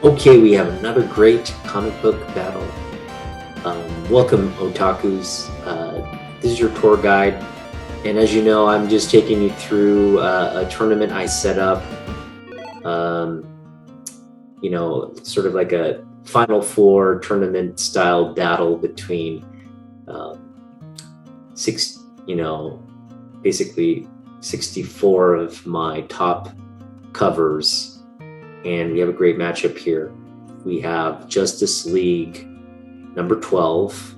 Okay, we have another great comic book battle. Welcome, otakus. This is your tour guide, and as you know, I'm just taking you through a tournament I set up. Um, Sort of like a Final Four tournament style battle between um, six, basically 64 of my top covers, and we have a great matchup here. We have Justice League number 12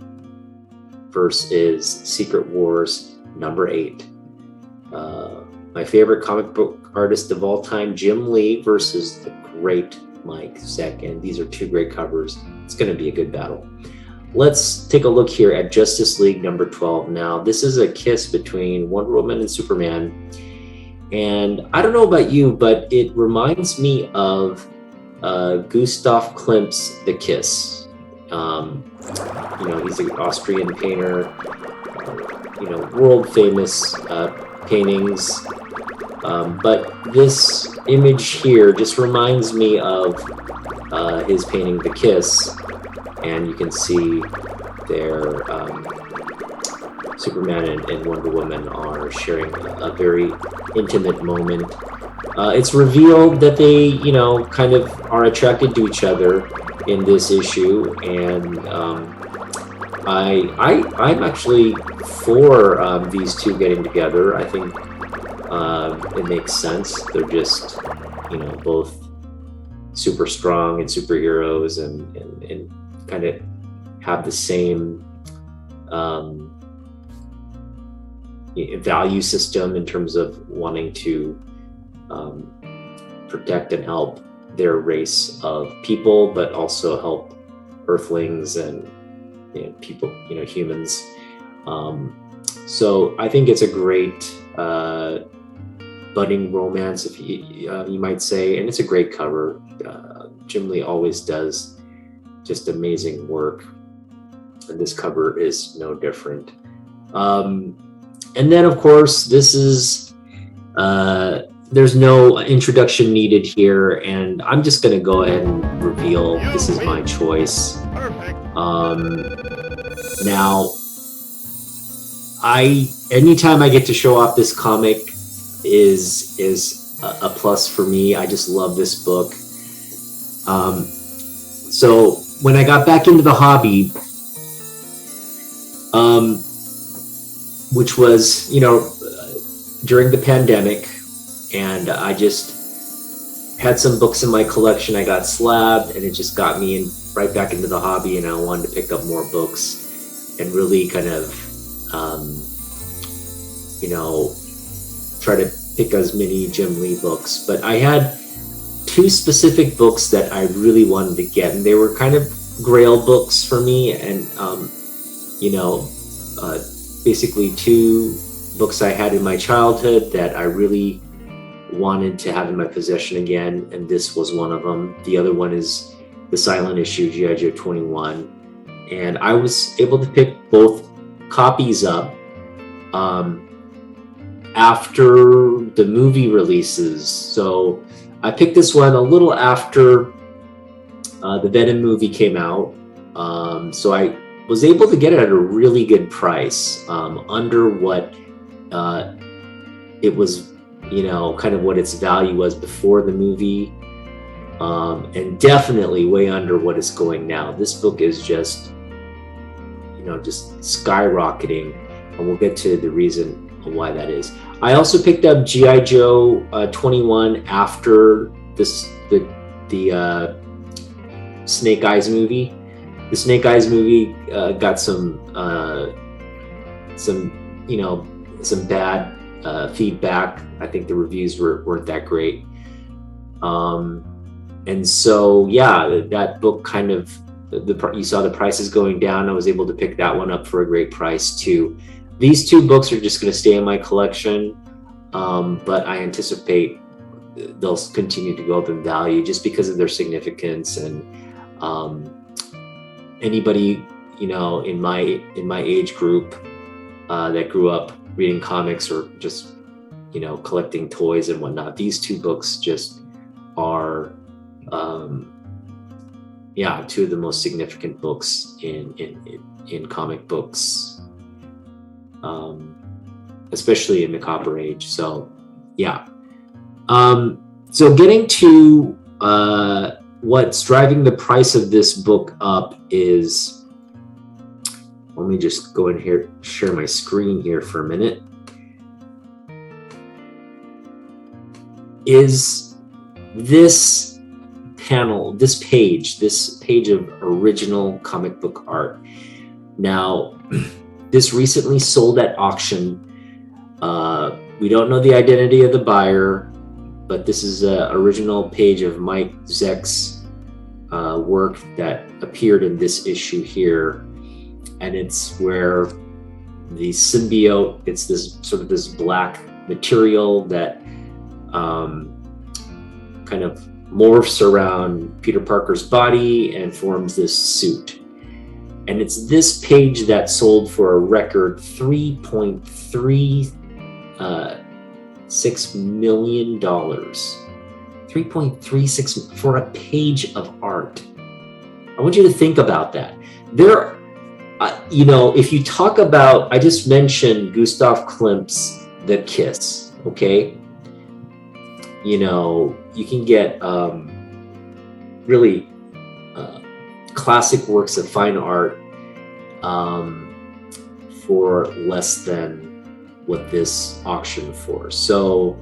versus Secret Wars number 8. My favorite comic book artist of all time, Jim Lee, versus the great Mike Zeck, and these are two great covers. It's going to be a good battle. Let's take a look here at Justice League number 12. Now, this is a kiss between Wonder Woman and Superman, and I don't know about you, but it reminds me of Gustav Klimt's The Kiss. He's an Austrian painter, world famous paintings. But this image here just reminds me of his painting The Kiss. And you can see there Superman and Wonder Woman are sharing a very intimate moment. It's revealed that they, kind of are attracted to each other in this issue, and I'm actually for these two getting together. I think it makes sense. They're just, both super strong and superheroes, and kind of have the same value system in terms of wanting to protect and help their race of people, but also help Earthlings and people, humans. So I think it's a great budding romance, if you might say, and it's a great cover. Jim Lee always does just amazing work, and this cover is no different. And then, of course, this is there's no introduction needed here, and I'm just going to go ahead and reveal this is my choice. Now, anytime I get to show off this comic is a plus for me. I just love this book. So when I got back into the hobby, which was, during the pandemic, and I just had some books in my collection. I got slabbed, and it just got me right back into the hobby, and I wanted to pick up more books and really kind of, try to pick as many Jim Lee books. But I had two specific books that I really wanted to get, and they were kind of grail books for me, and basically two books I had in my childhood that I really wanted to have in my possession again, and this was one of them. The other one is the silent issue, G.I. Joe 21, and I was able to pick both copies up after the movie releases. So I picked this one a little after the Venom movie came out, so I was able to get it at a really good price, under what it was, kind of what its value was before the movie, and definitely way under what it's going now. This book is just, just skyrocketing, and we'll get to the reason why that is. I also picked up G.I. Joe 21 after the Snake Eyes movie. The Snake Eyes movie got some bad feedback. I think the reviews weren't that great. And so, yeah, that book kind of, you saw the prices going down. I was able to pick that one up for a great price too. These two books are just going to stay in my collection, but I anticipate they'll continue to go up in value just because of their significance. And anybody, in my age group that grew up reading comics or just, collecting toys and whatnot, these two books just are yeah, two of the most significant books in comic books, especially in the Copper Age. So yeah. So getting to what's driving the price of this book up is, let me just go in here, share my screen here for a minute, is this panel, this page of original comic book art. Now, this recently sold at auction. We don't know the identity of the buyer, but this is an original page of Mike Zeck's work that appeared in this issue here. And it's where the symbiote, it's this sort of this black material that kind of morphs around Peter Parker's body and forms this suit. And it's this page that sold for a record $3.36 million. 3.36 for a page of art. I want you to think about that. There, if you talk about, I just mentioned Gustav Klimt's The Kiss, okay? You can get really classic works of fine art for less than what this auctioned for. So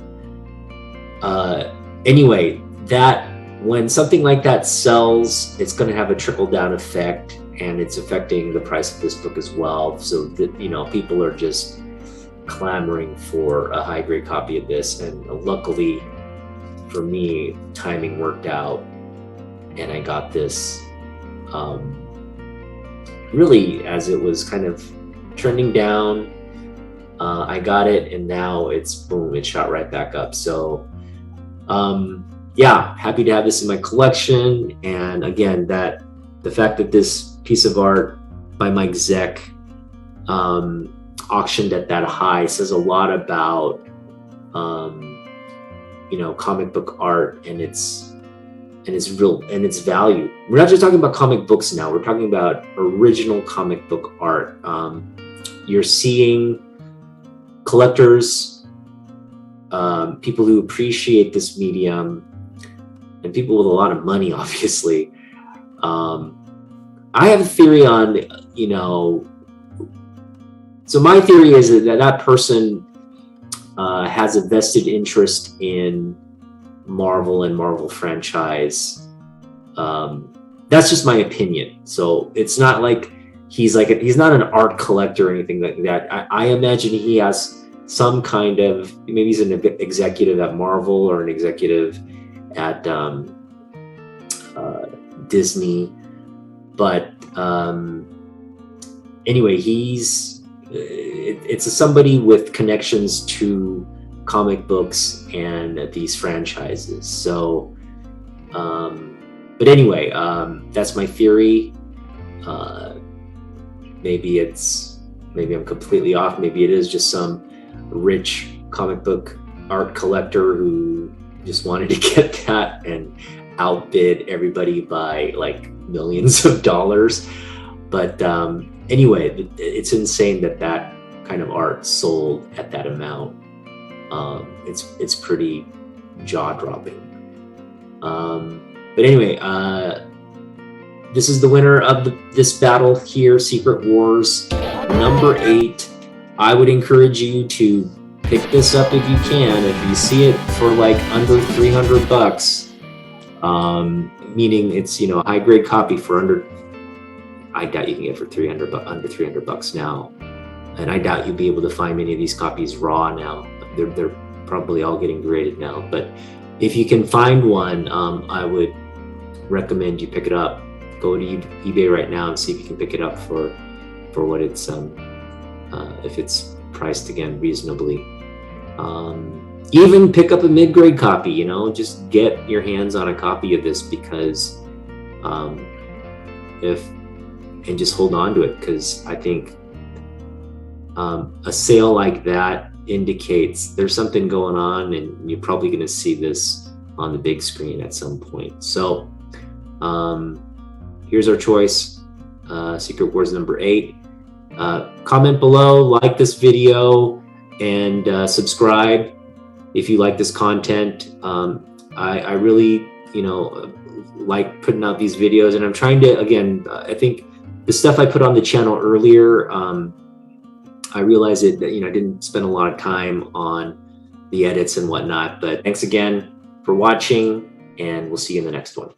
anyway, that when something like that sells, it's going to have a trickle-down effect, and it's affecting the price of this book as well. So that people are just clamoring for a high-grade copy of this, and luckily for me, timing worked out, and I got this really as it was kind of trending down. I got it, and now it's boom, it shot right back up. So yeah, happy to have this in my collection. And again, the fact that this piece of art by Mike Zeck auctioned at that high says a lot about comic book art and its value. We're not just talking about comic books now, we're talking about original comic book art. You're seeing collectors, people who appreciate this medium, and people with a lot of money, obviously. I have a theory on, so my theory is that person has a vested interest in Marvel and Marvel franchise. That's just my opinion. So it's not like he's not an art collector or anything like that. I imagine he has some kind of, maybe he's an executive at Marvel or an executive at Disney. But anyway, it's somebody with connections to comic books and these franchises. So, but anyway, that's my theory. Maybe I'm completely off. Maybe it is just some rich comic book art collector who just wanted to get that and outbid everybody by like millions of dollars. But anyway, it's insane that kind of art sold at that amount. It's pretty jaw-dropping. But anyway, this is the winner of this battle here, Secret Wars number 8. I would encourage you to pick this up if you can. If you see it for like under $300, meaning it's a high grade copy for under, I doubt you can get it for under $300 now, and I doubt you'll be able to find many of these copies raw now. They're probably all getting graded now, but if you can find one, I would recommend you pick it up. Go to eBay right now and see if you can pick it up for what it's if it's priced again reasonably. Even pick up a mid-grade copy, just get your hands on a copy of this, because and just hold on to it, because I think a sale like that indicates there's something going on, and you're probably going to see this on the big screen at some point. So here's our choice, Secret Wars number 8. Comment below, like this video, and subscribe if you like this content. I really, like putting out these videos, and I'm trying to, again, I think the stuff I put on the channel earlier, I realized that, I didn't spend a lot of time on the edits and whatnot, but thanks again for watching, and we'll see you in the next one.